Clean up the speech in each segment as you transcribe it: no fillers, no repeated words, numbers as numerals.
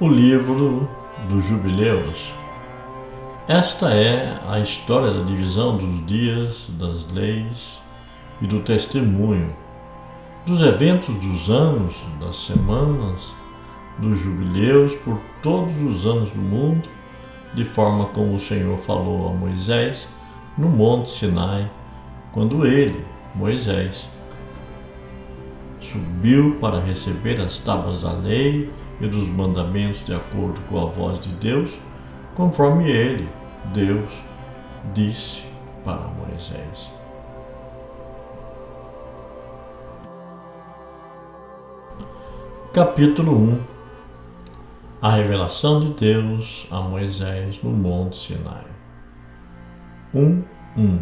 O livro dos Jubileus. Esta é a história da divisão dos dias, das leis e do testemunho, dos eventos dos anos, das semanas, dos jubileus por todos os anos do mundo, de forma como o Senhor falou a Moisés no Monte Sinai, quando ele, Moisés, subiu para receber as tábuas da lei e dos mandamentos de acordo com a voz de Deus, conforme ele, Deus, disse para Moisés. Capítulo 1. A revelação de Deus a Moisés no Monte Sinai. 1:1.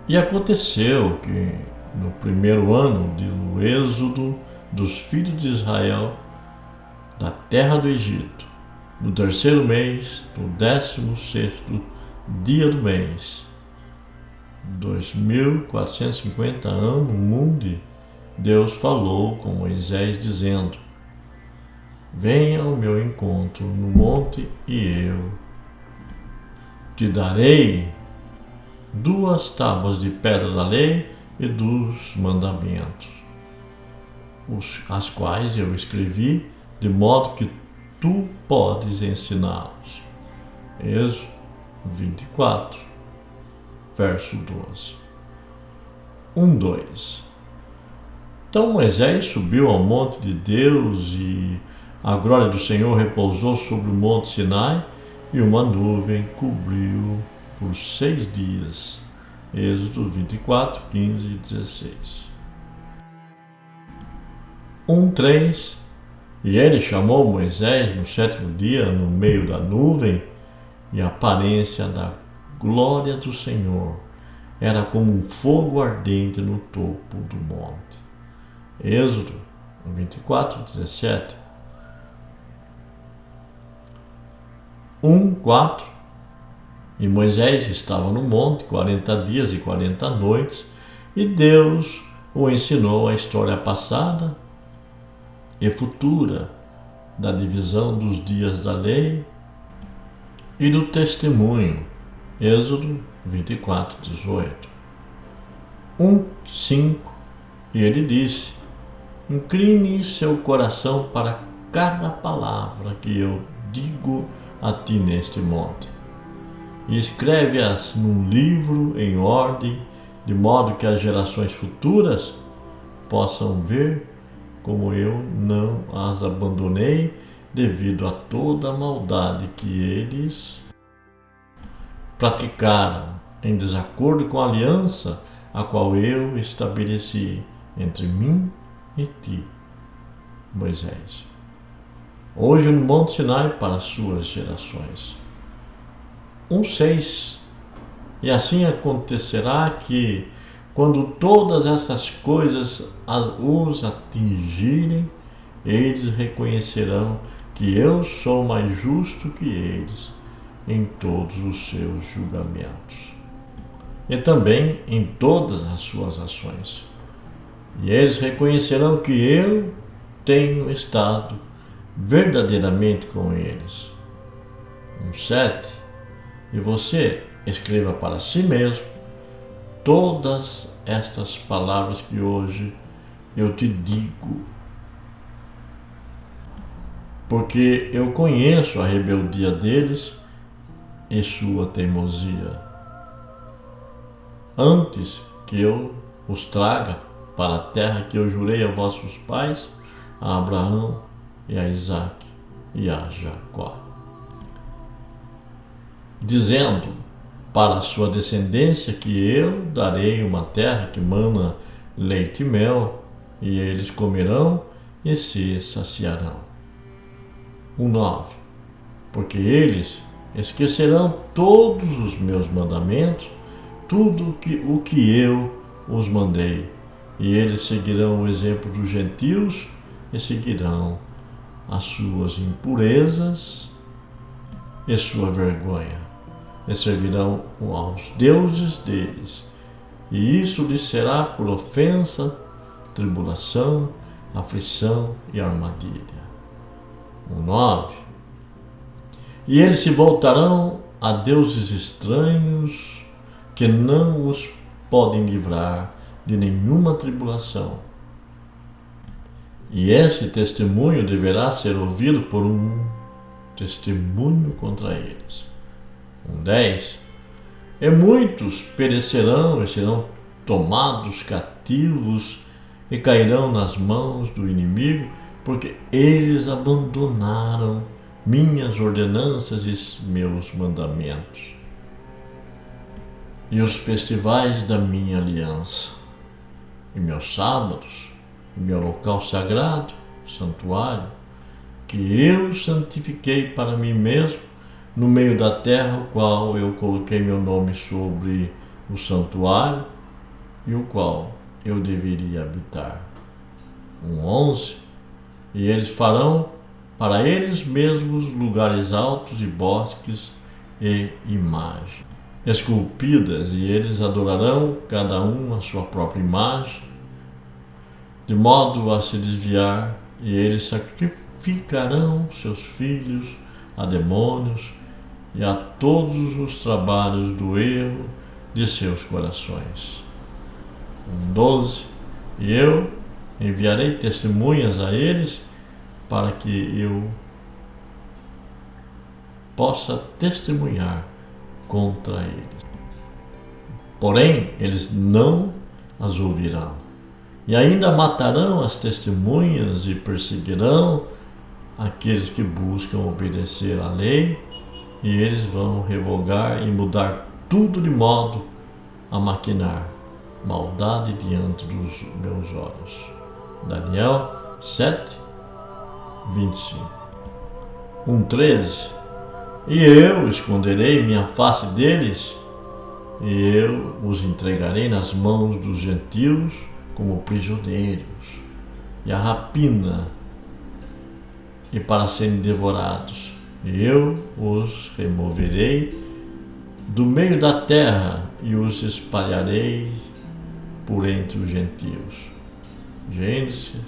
E aconteceu que, no primeiro ano do êxodo dos filhos de Israel da terra do Egito, no terceiro mês, no 16º dia do mês, 2450 anos mundi, Deus falou com Moisés dizendo: venha ao meu encontro no monte e eu te darei 2 tábuas de pedra da lei e dos mandamentos, as quais eu escrevi, de modo que tu podes ensiná-los. Êxodo 24, verso 12. 1:2. Então Moisés subiu ao monte de Deus e a glória do Senhor repousou sobre o monte Sinai e uma nuvem cobriu por 6 dias. Êxodo 24, 15 e 16. 1:3. E ele chamou Moisés no 7º dia, no meio da nuvem, e a aparência da glória do Senhor era como um fogo ardente no topo do monte. Êxodo 24, 17. 1:4. E Moisés estava no monte 40 dias e 40 noites, e Deus o ensinou a história passada e futura da divisão dos dias da lei e do testemunho. Êxodo 24, 18. 1:5. E ele disse: incline seu coração para cada palavra que eu digo a ti neste monte, e escreve-as num livro em ordem, de modo que as gerações futuras possam ver como eu não as abandonei devido a toda a maldade que eles praticaram em desacordo com a aliança a qual eu estabeleci entre mim e ti, Moisés, hoje no Monte Sinai para suas gerações. 1:6. E assim acontecerá que, quando todas essas coisas os atingirem, eles reconhecerão que eu sou mais justo que eles em todos os seus julgamentos e também em todas as suas ações. E eles reconhecerão que eu tenho estado verdadeiramente com eles. 1:7. E você escreva para si mesmo todas estas palavras que hoje eu te digo, porque eu conheço a rebeldia deles e sua teimosia, antes que eu os traga para a terra que eu jurei a vossos pais, a Abraão e a Isaque e a Jacó, dizendo para a sua descendência que eu darei uma terra que mana leite e mel, e eles comerão e se saciarão. 1:9. Porque eles esquecerão todos os meus mandamentos, tudo o que eu os mandei, e eles seguirão o exemplo dos gentios e seguirão as suas impurezas e sua vergonha, e servirão aos deuses deles, e isso lhes será por ofensa, tribulação, aflição e armadilha. 9. E eles se voltarão a deuses estranhos que não os podem livrar de nenhuma tribulação. E este testemunho deverá ser ouvido por um testemunho contra eles. 10. E muitos perecerão e serão tomados cativos e cairão nas mãos do inimigo, porque eles abandonaram minhas ordenanças e meus mandamentos, e os festivais da minha aliança, e meus sábados, e meu local sagrado, santuário, que eu santifiquei para mim mesmo, no meio da terra, o qual eu coloquei meu nome sobre o santuário, e o qual eu deveria habitar. 11. E eles farão para eles mesmos lugares altos e bosques e imagens esculpidas, e eles adorarão cada um a sua própria imagem, de modo a se desviar, e eles sacrificarão seus filhos a demônios e a todos os trabalhos do erro de seus corações. 12. E eu enviarei testemunhas a eles, para que eu possa testemunhar contra eles. Porém, eles não as ouvirão. E ainda matarão as testemunhas e perseguirão aqueles que buscam obedecer à lei, e eles vão revogar e mudar tudo de modo a maquinar maldade diante dos meus olhos. Daniel 7, 25. 1:13. E eu esconderei minha face deles, e eu os entregarei nas mãos dos gentios como prisioneiros, e a rapina, e para serem devorados. E eu os removerei do meio da terra, e os espalharei por entre os gentios. Gênesis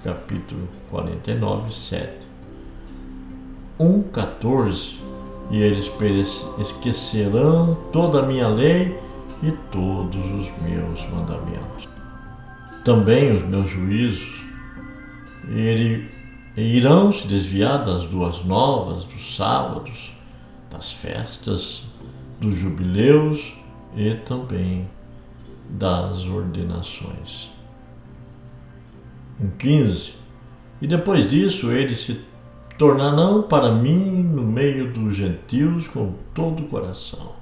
capítulo 49, 7. 1:14. E eles esquecerão toda a minha lei e todos os meus mandamentos. Também os meus juízos, e irão se desviar das duas novas, dos sábados, das festas, dos jubileus e também das ordenações. 1:15. E depois disso eles se tornarão para mim no meio dos gentios com todo o coração,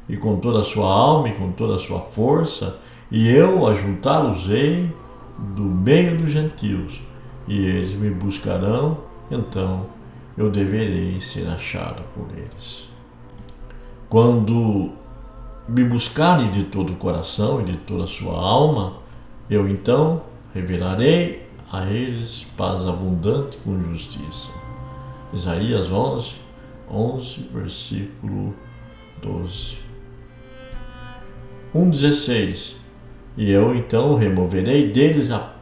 e com toda a sua alma, e com toda a sua força, e eu ajuntá-los-ei do meio dos gentios, e eles me buscarão, então eu deverei ser achado por eles. Quando me buscarem de todo o coração e de toda a sua alma, eu então revelarei a eles paz abundante com justiça. Isaías 11, versículo 12. 1:16. E eu então removerei deles a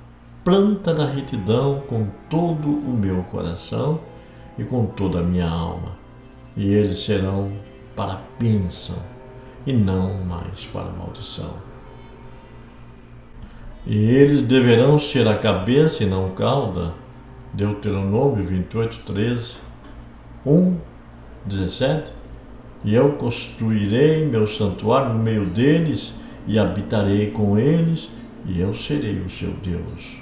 planta da retidão com todo o meu coração e com toda a minha alma, e eles serão para bênção e não mais para maldição. E eles deverão ser a cabeça e não cauda. Deuteronômio 28:13. 1:17. E eu construirei meu santuário no meio deles, e habitarei com eles, e eu serei o seu Deus.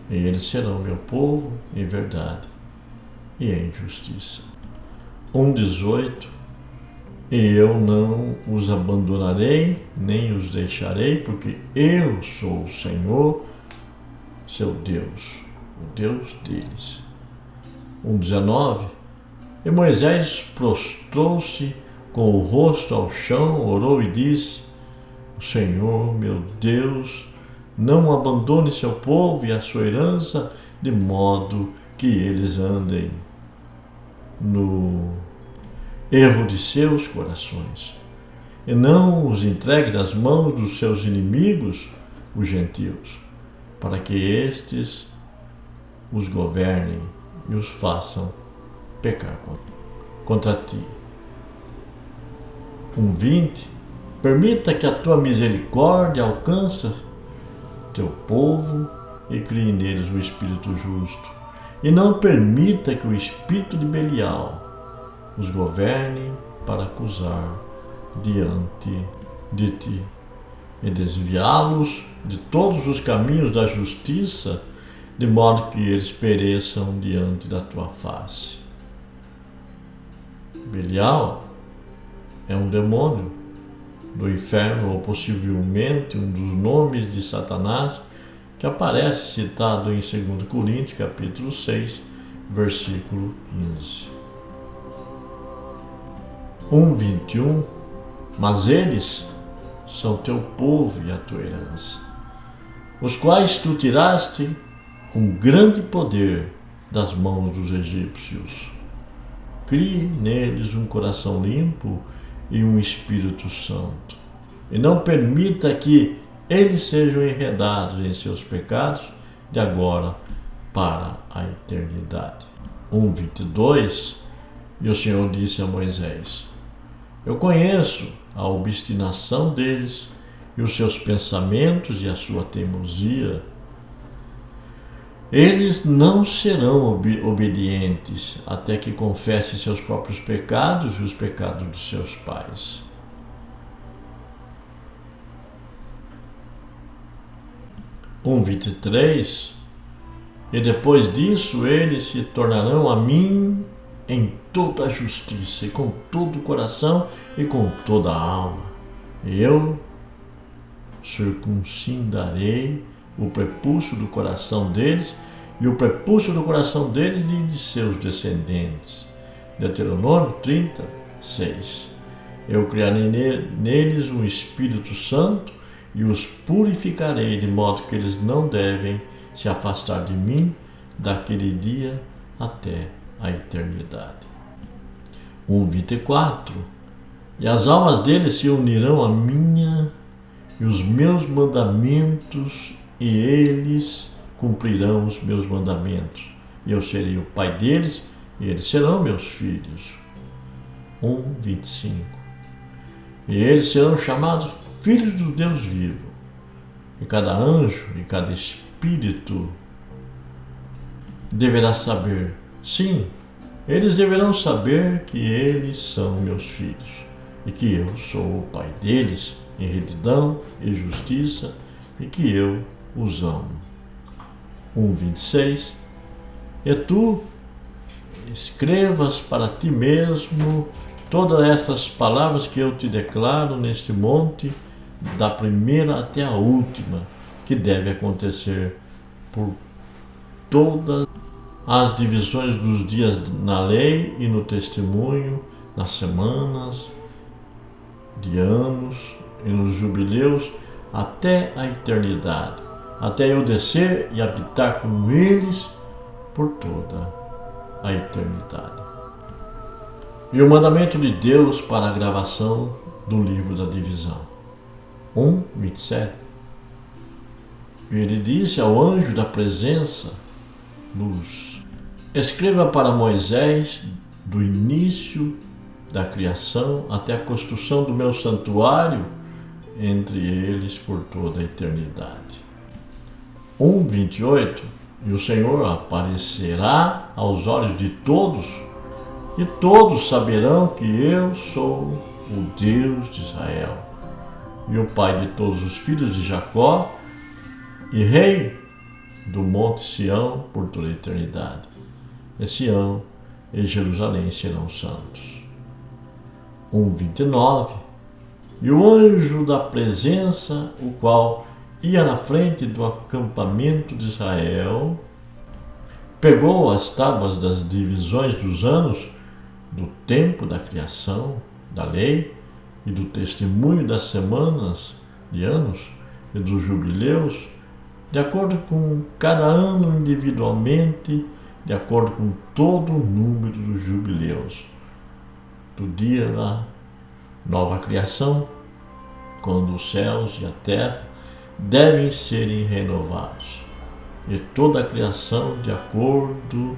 E eles serão meu povo em verdade e em justiça. 1:18. E eu não os abandonarei, nem os deixarei, porque eu sou o Senhor, seu Deus, o Deus deles. 1:19. E Moisés prostrou-se com o rosto ao chão, orou e disse: O Senhor, meu Deus, não abandone seu povo e a sua herança, de modo que eles andem no erro de seus corações, e não os entregue nas mãos dos seus inimigos, os gentios, para que estes os governem e os façam pecar contra ti. 1:20. Permita que a tua misericórdia alcance teu povo e crie neles o espírito justo. E não permita que o espírito de Belial os governe para acusar diante de ti e desviá-los de todos os caminhos da justiça, de modo que eles pereçam diante da tua face. Belial é um demônio do inferno, ou possivelmente um dos nomes de Satanás, que aparece citado em 2 Coríntios, capítulo 6, versículo 15. 1:21. Mas eles são teu povo e a tua herança, os quais tu tiraste com grande poder das mãos dos egípcios. Crie neles um coração limpo e um espírito santo, e não permita que eles sejam enredados em seus pecados de agora para a eternidade. 1:22. E o Senhor disse a Moisés: eu conheço a obstinação deles e os seus pensamentos e a sua teimosia. Eles não serão obedientes até que confessem seus próprios pecados e os pecados dos seus pais. (1:23). E depois disso eles se tornarão a mim em toda a justiça, e com todo o coração e com toda a alma. E eu circuncidarei o prepúcio do coração deles e o prepúcio do coração deles e de seus descendentes. Deuteronômio 30:6. Eu criarei neles um Espírito Santo e os purificarei, de modo que eles não devem se afastar de mim daquele dia até a eternidade. 1:24. E as almas deles se unirão à minha e os meus mandamentos, e eles cumprirão os meus mandamentos. E eu serei o pai deles, e eles serão meus filhos. 1:25. E eles serão chamados filhos do Deus vivo. E cada anjo e cada espírito deverá saber, sim, eles deverão saber que eles são meus filhos e que eu sou o pai deles em retidão e justiça e que eu os amo. 1:26. E tu escrevas para ti mesmo todas estas palavras que eu te declaro neste monte, da primeira até a última, que deve acontecer por todas as divisões dos dias na lei e no testemunho, nas semanas, de anos e nos jubileus, até a eternidade, até eu descer e habitar com eles por toda a eternidade. E o mandamento de Deus para a gravação do livro da divisão. 1:27. Ele disse ao anjo da presença, luz: escreva para Moisés do início da criação até a construção do meu santuário, entre eles por toda a eternidade. 1:28. E o Senhor aparecerá aos olhos de todos, e todos saberão que eu sou o Deus de Israel, e o pai de todos os filhos de Jacó, e rei do monte Sião por toda a eternidade. E Sião e Jerusalém serão santos. 1:29. E o anjo da presença, o qual ia na frente do acampamento de Israel, pegou as tábuas das divisões dos anos, do tempo da criação, da lei e do testemunho das semanas, de anos e dos jubileus, de acordo com cada ano individualmente, de acordo com todo o número dos jubileus, do dia da nova criação, quando os céus e a terra devem serem renovados, e toda a criação de acordo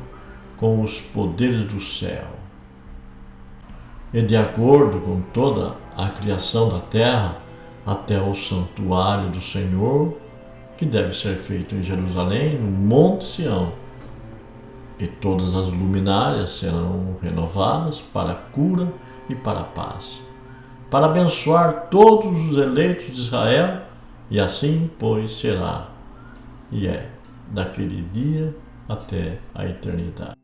com os poderes do céu. E de acordo com toda a criação da terra, até o santuário do Senhor, que deve ser feito em Jerusalém, no Monte Sião. E todas as luminárias serão renovadas para a cura e para a paz, para abençoar todos os eleitos de Israel, e assim, pois, será, e é, daquele dia até a eternidade.